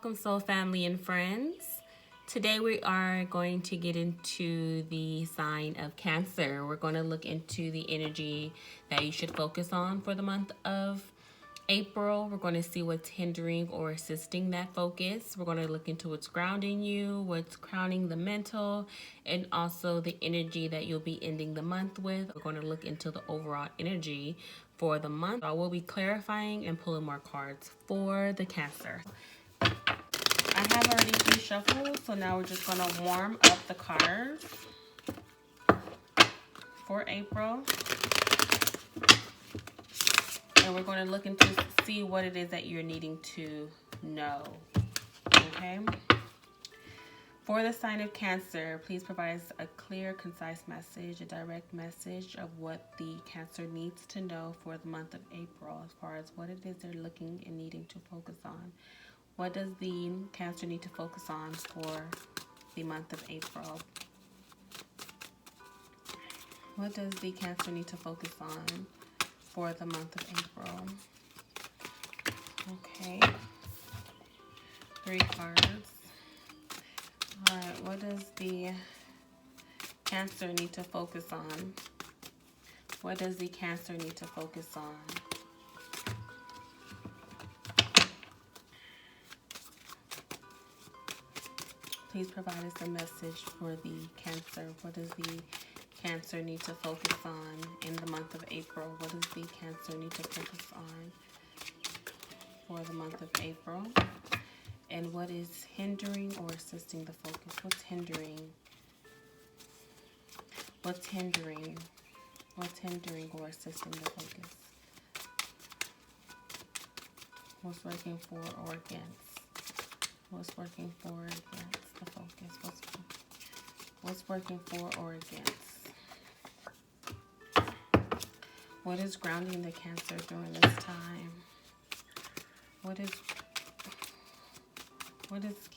Welcome, soul family and friends. Today we are going to get into the sign of Cancer. We're going to look into the energy that you should focus on for the month of April. We're going to see what's hindering or assisting that focus. We're going to look into what's grounding you, what's crowning the mental, and also the energy that you'll be ending the month with. We're going to look into the overall energy for the month. I will be clarifying and pulling more cards for the Cancer. I have already pre-shuffled, so now we're just going to warm up the cards for April. And we're going to look into see what it is that you're needing to know. Okay? For the sign of Cancer, please provide us a clear, concise message, a direct message of what the Cancer needs to know for the month of April as far as what it is they're looking and needing to focus on. What does the Cancer need to focus on for the month of April? What does the Cancer need to focus on for the month of April? Okay. 3 cards. Alright, what does the Cancer need to focus on? What does the Cancer need to focus on? Please provide us a message for the Cancer. What does the Cancer need to focus on in the month of April? What does the Cancer need to focus on for the month of April? And what is hindering or assisting the focus? What's hindering? What's hindering? What's hindering or assisting the focus? What's working for or against? What's working for or against the focus? What's working for or against? What is grounding the Cancer during this time? What is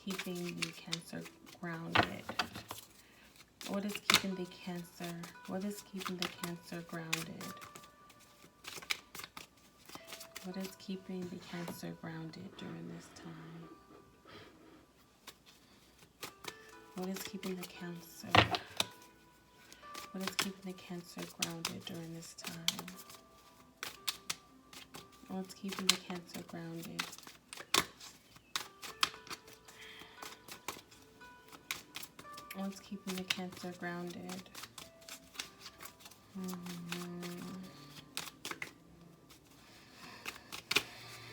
keeping the Cancer grounded? What is keeping the Cancer? What is keeping the Cancer grounded? What is keeping the Cancer grounded during this time? What is keeping the Cancer? What is keeping the Cancer grounded during this time? What's keeping the Cancer grounded? What's keeping the Cancer grounded?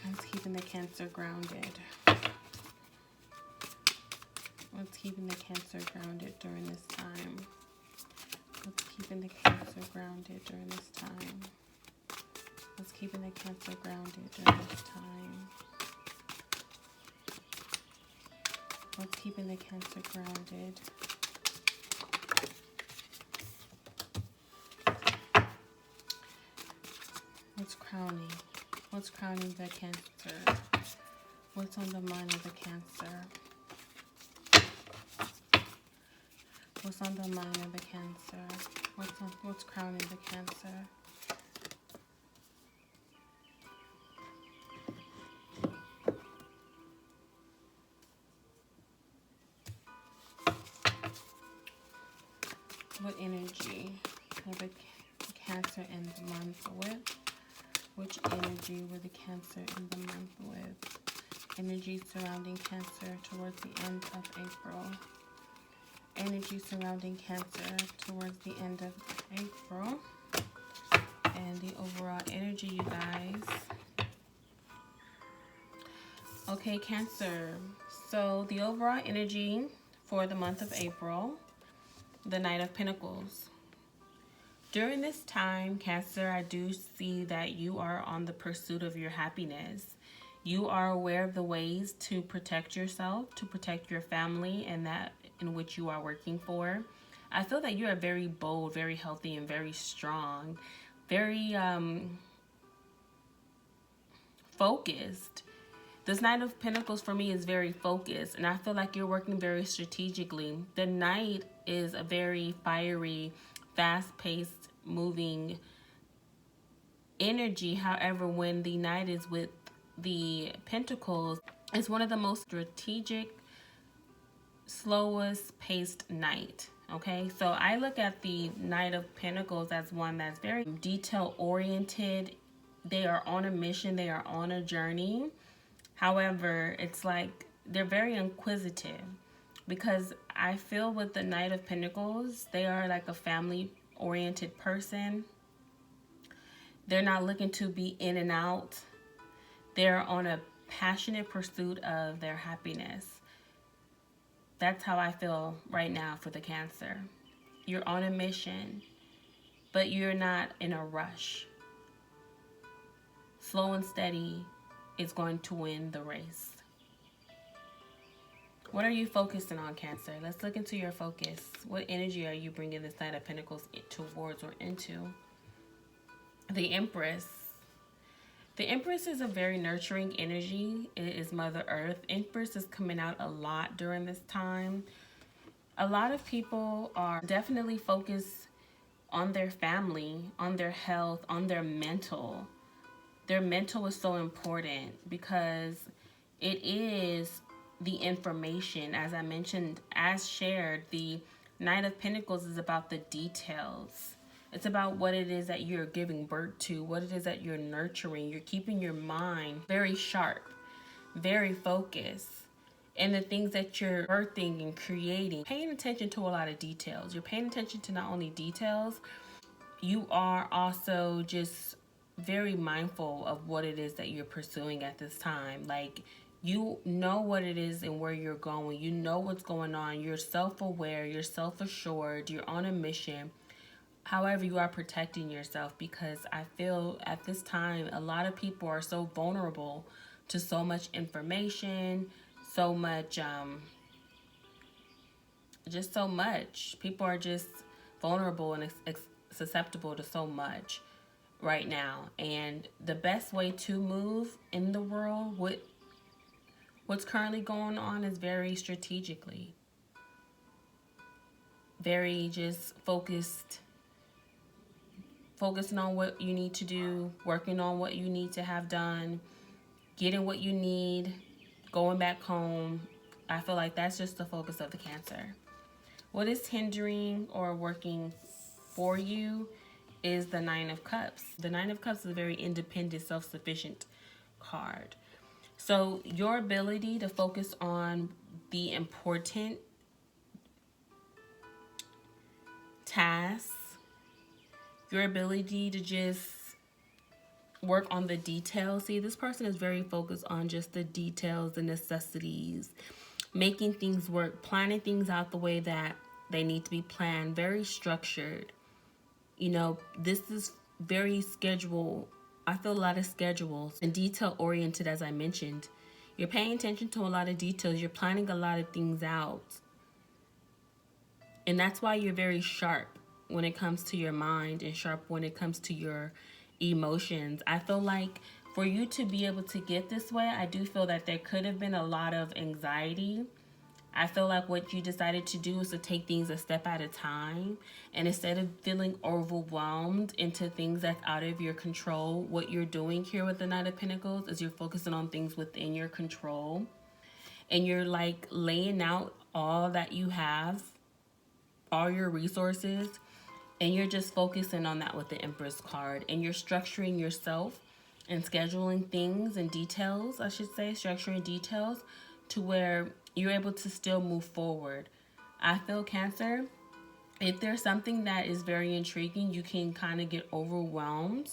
What's keeping the Cancer grounded? What's keeping the Cancer grounded during this time? What's keeping the Cancer grounded during this time? What's keeping the Cancer grounded during this time? What's keeping the Cancer grounded? What's crowning? What's crowning the Cancer? What's on the mind of the Cancer? What's on the mind of the Cancer? What's crowning the Cancer? What energy will the Cancer end the month with? Which energy will the Cancer end the month with? Energy surrounding Cancer towards the end of April. Energy surrounding Cancer towards the end of April. And the overall energy, you guys. Okay, Cancer. So the overall energy for the month of April, the Knight of Pentacles. During this time, Cancer, I do see that you are on the pursuit of your happiness. You are aware of the ways to protect yourself, to protect your family, and that in which you are working for. I feel that you are very bold, very healthy, and very strong, very focused. This Knight of Pentacles for me is very focused, and I feel like you're working very strategically. The Knight is a very fiery, fast-paced, moving energy. However, when the Knight is with the Pentacles, It's one of the most strategic, slowest paced night. Okay, so I look at the Knight of Pentacles as one that's very detail oriented. They are on a mission, they are on a journey. However, it's like they're very inquisitive, because I feel with the Knight of Pentacles, they are like a family oriented person. They're not looking to be in and out. They're on a passionate pursuit of their happiness. That's how I feel right now for the Cancer. You're on a mission, but you're not in a rush. Slow and steady is going to win the race. What are you focusing on, Cancer? Let's look into your focus. What energy are you bringing this Knight of Pentacles towards or into? The Empress. The Empress is a very nurturing energy. It is Mother Earth. Empress is coming out a lot during this time. A lot of people are definitely focused on their family, on their health, on their mental. Their mental is so important because it is the information. As I mentioned, as shared, the Knight of Pentacles is about the details. It's about what it is that you're giving birth to, what it is that you're nurturing. You're keeping your mind very sharp, very focused, and the things that you're birthing and creating. Paying attention to a lot of details. You're paying attention to not only details, you are also just very mindful of what it is that you're pursuing at this time. Like, you know what it is and where you're going. You know what's going on. You're self-aware. You're self-assured. You're on a mission. However, you are protecting yourself, because I feel at this time a lot of people are so vulnerable to so much information, so much, just so much. People are just vulnerable and susceptible to so much right now. And the best way to move in the world with what's currently going on is very strategically, very just focusing on what you need to do, working on what you need to have done, getting what you need, going back home. I feel like that's just the focus of the Cancer. What is hindering or working for you is the Nine of Cups. The Nine of Cups is a very independent, self-sufficient card. So your ability to focus on the important tasks, your ability to just work on the details. See, this person is very focused on just the details, the necessities, making things work, planning things out the way that they need to be planned, very structured. You know, this is very scheduled. I feel a lot of schedules and detail oriented, as I mentioned. You're paying attention to a lot of details. You're planning a lot of things out. And that's why you're very sharp when it comes to your mind and sharp when it comes to your emotions. I feel like for you to be able to get this way, I do feel that there could have been a lot of anxiety. I feel like what you decided to do is to take things a step at a time. And instead of feeling overwhelmed into things that's out of your control, what you're doing here with the Knight of Pentacles is you're focusing on things within your control. And you're like laying out all that you have, all your resources, and you're just focusing on that with the Empress card. And you're structuring yourself and scheduling things and details, I should say, structuring details to where you're able to still move forward. I feel, Cancer, if there's something that is very intriguing, you can kind of get overwhelmed.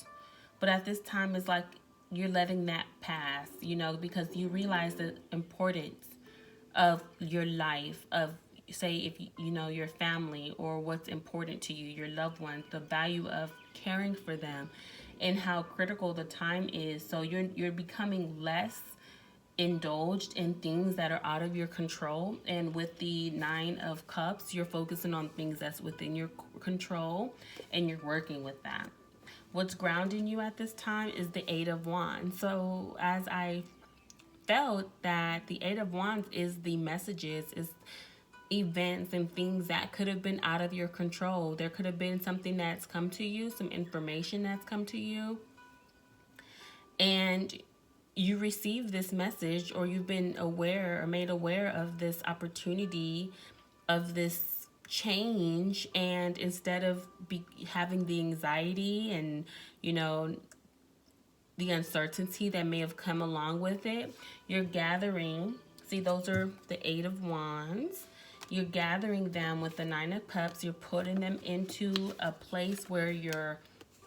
But at this time, it's like you're letting that pass, you know, because you realize the importance of your life, of, say, if you know, your family, or what's important to you, your loved ones, the value of caring for them, and how critical the time is. So you're becoming less indulged in things that are out of your control. And with the Nine of Cups, you're focusing on things that's within your control, and you're working with that. What's grounding you at this time is the Eight of Wands. So as I felt that the Eight of Wands is the messages, is events and things that could have been out of your control. There could have been something that's come to you, some information that's come to you, and you received this message, or you've been aware or made aware of this opportunity, of this change, and instead of having the anxiety and, you know, the uncertainty that may have come along with it, you're gathering. See, those are the 8 of Wands. You're gathering them with the 9 of Cups. You're putting them into a place where your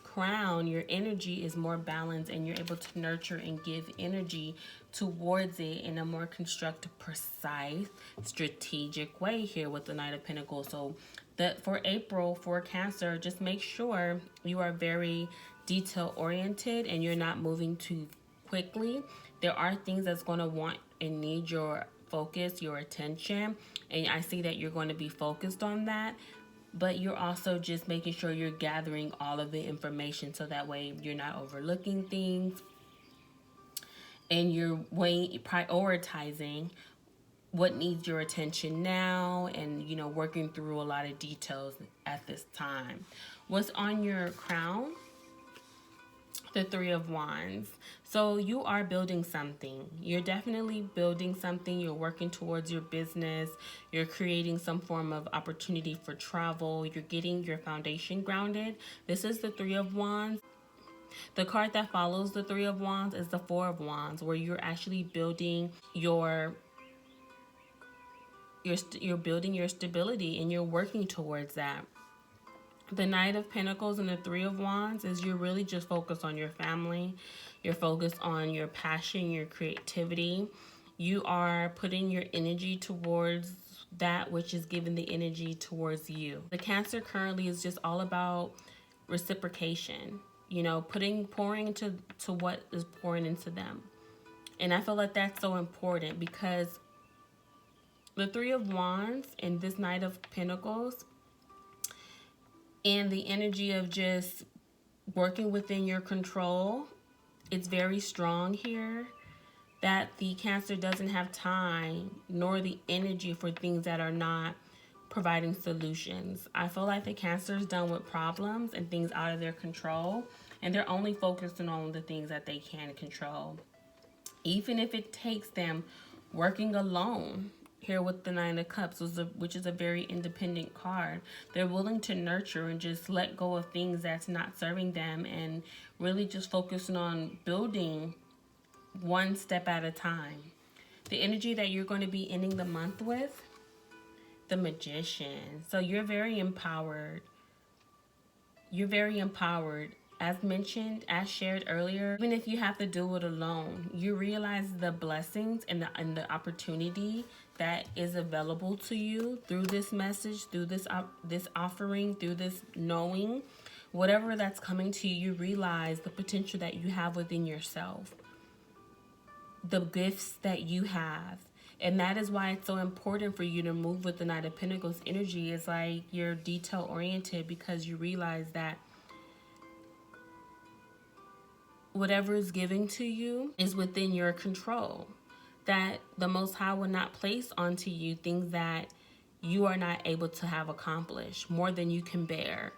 crown, your energy is more balanced, and you're able to nurture and give energy towards it in a more constructive, precise, strategic way here with the 9 of Pentacles. So that for April, for Cancer, just make sure you are very detail oriented and you're not moving too quickly. There are things that's going to want and need your focus, your attention, and I see that you're going to be focused on that. But you're also just making sure you're gathering all of the information, so that way you're not overlooking things, and you're prioritizing what needs your attention now, and, you know, working through a lot of details at this time. What's on your crown? The 3 of Wands. So you are building something. You're definitely building something. You're working towards your business. You're creating some form of opportunity for travel. You're getting your foundation grounded. This is the 3 of Wands. The card that follows the 3 of Wands is the 4 of Wands, where you're actually building you're building your stability, and you're working towards that. The Knight of Pentacles and the 3 of Wands is you're really just focused on your family. You're focused on your passion, your creativity. You are putting your energy towards that which is giving the energy towards you. The Cancer currently is just all about reciprocation. You know, pouring into what is pouring into them. And I feel like that's so important, because the 3 of Wands and this Knight of Pentacles, and the energy of just working within your control, it's very strong here, that the Cancer doesn't have time nor the energy for things that are not providing solutions. I feel like the Cancer is done with problems and things out of their control, and they're only focusing on the things that they can control. Even if it takes them working alone. Here with the 9 of Cups, which is a very independent card. They're willing to nurture and just let go of things that's not serving them, and really just focusing on building one step at a time. The energy that you're going to be ending the month with, the Magician. So you're very empowered. You're very empowered. As mentioned, as shared earlier, even if you have to do it alone, you realize the blessings and the opportunity that is available to you through this message, through this offering, through this knowing, whatever that's coming to you. You realize the potential that you have within yourself, the gifts that you have. And that is why it's so important for you to move with the Knight of Pentacles energy. It's like you're detail oriented, because you realize that whatever is given to you is within your control. That the Most High will not place onto you things that you are not able to have accomplished, more than you can bear.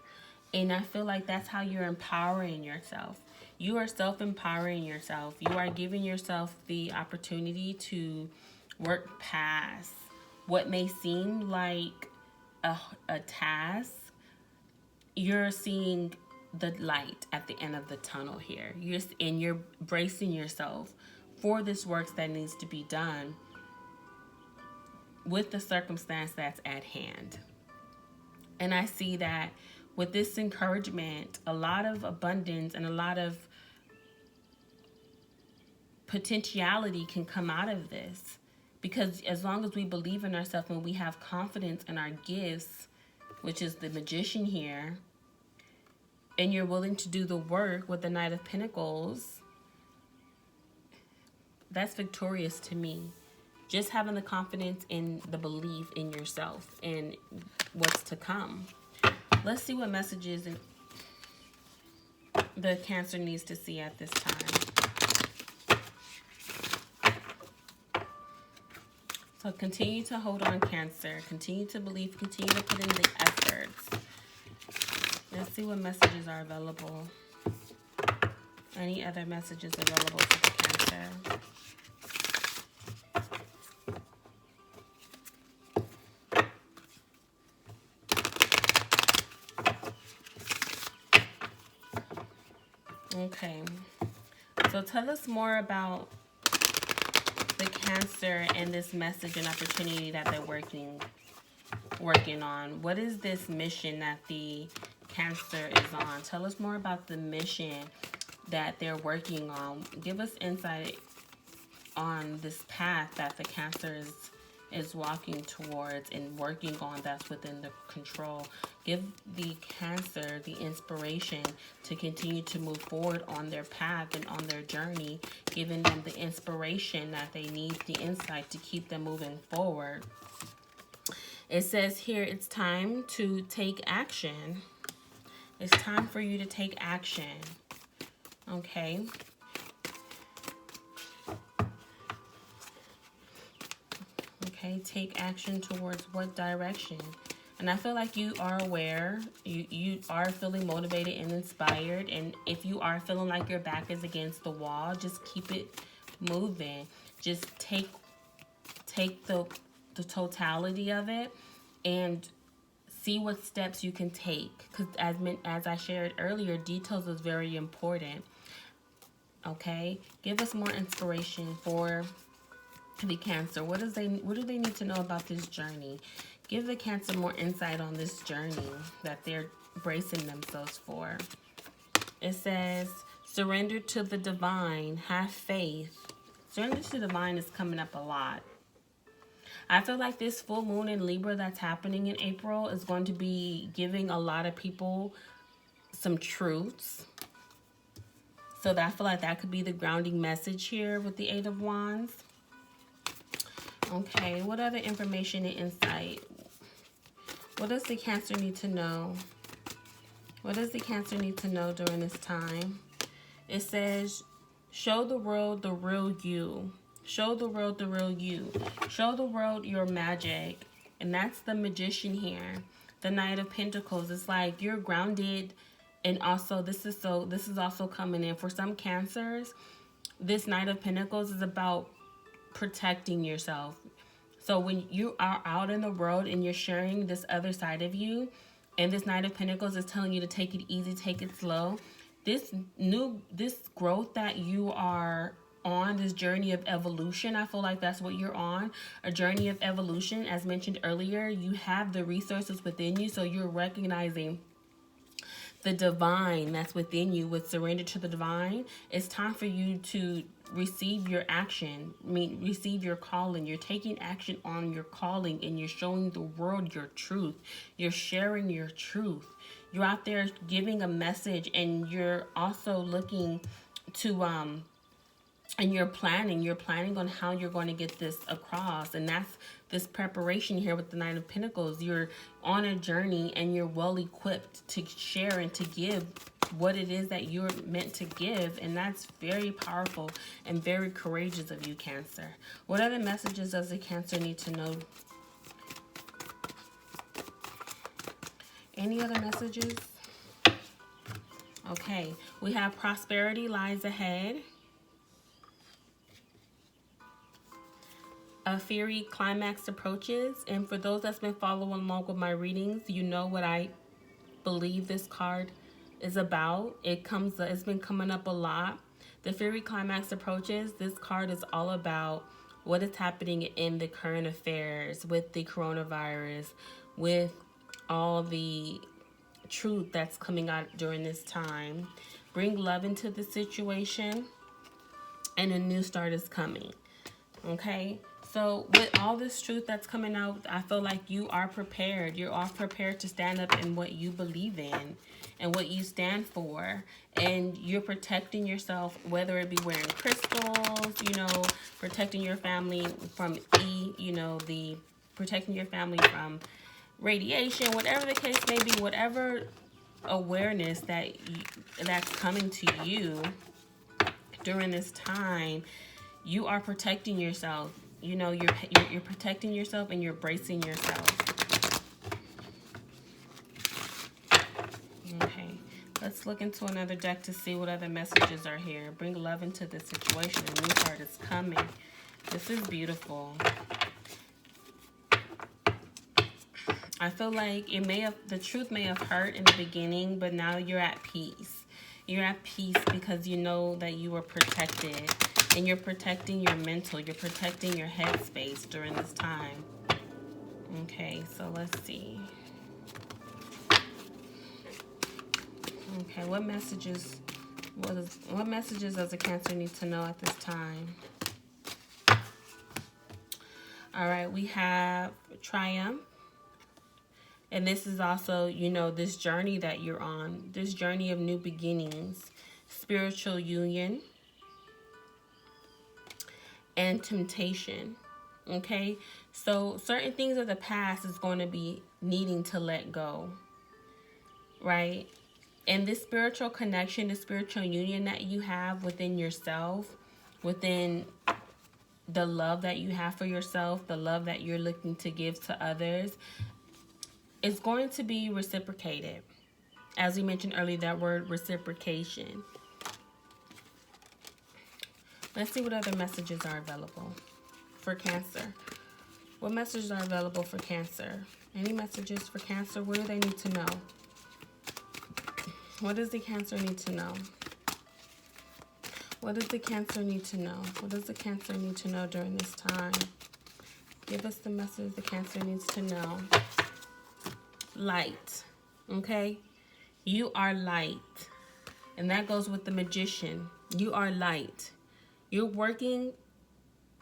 And I feel like that's how you're empowering yourself. You are self-empowering yourself. You are giving yourself the opportunity to work past what may seem like a task. You're seeing the light at the end of the tunnel here. You're bracing yourself for this work that needs to be done with the circumstance that's at hand. And I see that with this encouragement, a lot of abundance and a lot of potentiality can come out of this. Because as long as we believe in ourselves and we have confidence in our gifts, which is the Magician here, and you're willing to do the work with the Knight of Pentacles, that's victorious to me. Just having the confidence and the belief in yourself and what's to come. Let's see what messages the Cancer needs to see at this time. So continue to hold on, Cancer. Continue to believe. Continue to put in the efforts. Let's see what messages are available. Any other messages available for the Cancer? Okay, so tell us more about the Cancer and this message and opportunity that they're working on. What is this mission that the Cancer is on? Tell us more about the mission that they're working on. Give us insight on this path that the Cancer is walking towards and working on, that's within the control. Give the Cancer the inspiration to continue to move forward on their path and on their journey, giving them the inspiration that they need, the insight to keep them moving forward. It says here, it's time to take action. It's time for you to take action. Okay. Okay, take action towards what direction? And I feel like you are aware, you are feeling motivated and inspired. And if you are feeling like your back is against the wall, just keep it moving. Just take the totality of it and see what steps you can take. Because as I shared earlier, details is very important. Okay, give us more inspiration for the Cancer. What do they need to know about this journey? Give the Cancer more insight on this journey that they're bracing themselves for. It says, surrender to the divine, have faith. Surrender to the divine is coming up a lot. I feel like this full moon in Libra that's happening in April is going to be giving a lot of people some truths. So that I feel like that could be the grounding message here with the Eight of Wands. Okay, what other information and insight? What does the Cancer need to know? What does the Cancer need to know during this time? It says, show the world the real you. Show the world the real you. Show the world your magic. And that's the Magician here. The Knight of Pentacles. It's like you're grounded. And also, this is also coming in. For some Cancers, this Knight of Pentacles is about protecting yourself. So when you are out in the world and you're sharing this other side of you, and this Knight of Pentacles is telling you to take it easy, take it slow, this growth that you are on, this journey of evolution, I feel like that's what you're on, a journey of evolution. As mentioned earlier, you have the resources within you, so you're recognizing the divine that's within you. With surrender to the divine, it's time for you to receive your action. Receive your calling. You're taking action on your calling, and you're showing the world your truth. You're sharing your truth. You're out there giving a message, and you're also looking to and you're planning on how you're going to get this across. And that's this preparation here with the Knight of Pentacles. You're on a journey, and you're well equipped to share and to give what it is that you're meant to give. And that's very powerful and very courageous of you, Cancer. What other messages does the Cancer need to know? Any other messages? Okay, we have prosperity lies ahead. A fiery climax approaches. And for those that's been following along with my readings, you know what I believe this card is about. It's been coming up a lot. The fiery climax approaches. This card is all about what is happening in the current affairs with the coronavirus, with all the truth that's coming out during this time. Bring love into the situation, and a new start is coming. Okay, so with all this truth that's coming out, I feel like you are prepared. You're all prepared to stand up in what you believe in and what you stand for. And you're protecting yourself, whether it be wearing crystals, protecting your family from protecting your family from radiation, whatever the case may be, whatever awareness that's coming to you during this time. You are protecting yourself. You're protecting yourself, and you're bracing yourself. Okay. Let's look into another deck to see what other messages are here. Bring love into the situation. A new heart is coming. This is beautiful. I feel like the truth may have hurt in the beginning, but now you're at peace. You're at peace because you know that you are protected. And you're protecting your mental. You're protecting your headspace during this time. Okay, so let's see. Okay, what messages does a Cancer need to know at this time? All right, we have triumph. And this is also, this journey that you're on, this journey of new beginnings, spiritual union, and temptation. Okay, so certain things of the past is going to be needing to let go, right? And this spiritual connection, the spiritual union that you have within yourself, within the love that you have for yourself, the love that you're looking to give to others, is going to be reciprocated. As we mentioned earlier, that word reciprocation. Let's see what other messages are available for Cancer. What messages are available for Cancer? Any messages for Cancer? What do they need to know? What does the Cancer need to know? What does the Cancer need to know? What does the Cancer need to know during this time? Give us the message the Cancer needs to know. Light. Okay? You are light. And that goes with the Magician. You are light. You're working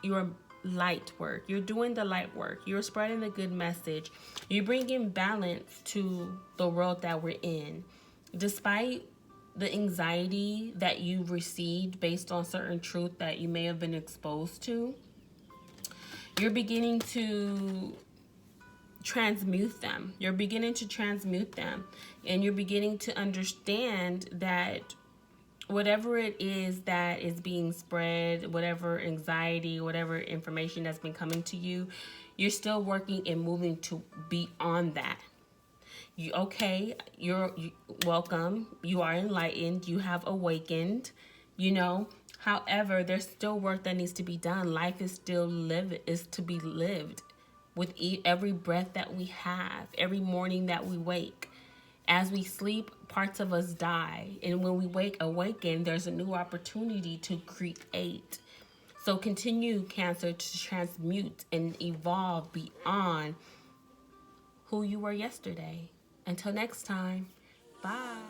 your light work. You're doing the light work. You're spreading the good message. You're bringing balance to the world that we're in. Despite the anxiety that you've received based on certain truth that you may have been exposed to, you're beginning to transmute them. You're beginning to transmute them. And you're beginning to understand that whatever it is that is being spread, whatever anxiety, whatever information that's been coming to you, you're still working and moving to beyond that. You're welcome. You are enlightened. You have awakened, However, there's still work that needs to be done. Life is still is to be lived with every breath that we have, every morning that we wake. As we sleep, parts of us die. And when we awaken, there's a new opportunity to create. So continue, Cancer, to transmute and evolve beyond who you were yesterday. Until next time, bye.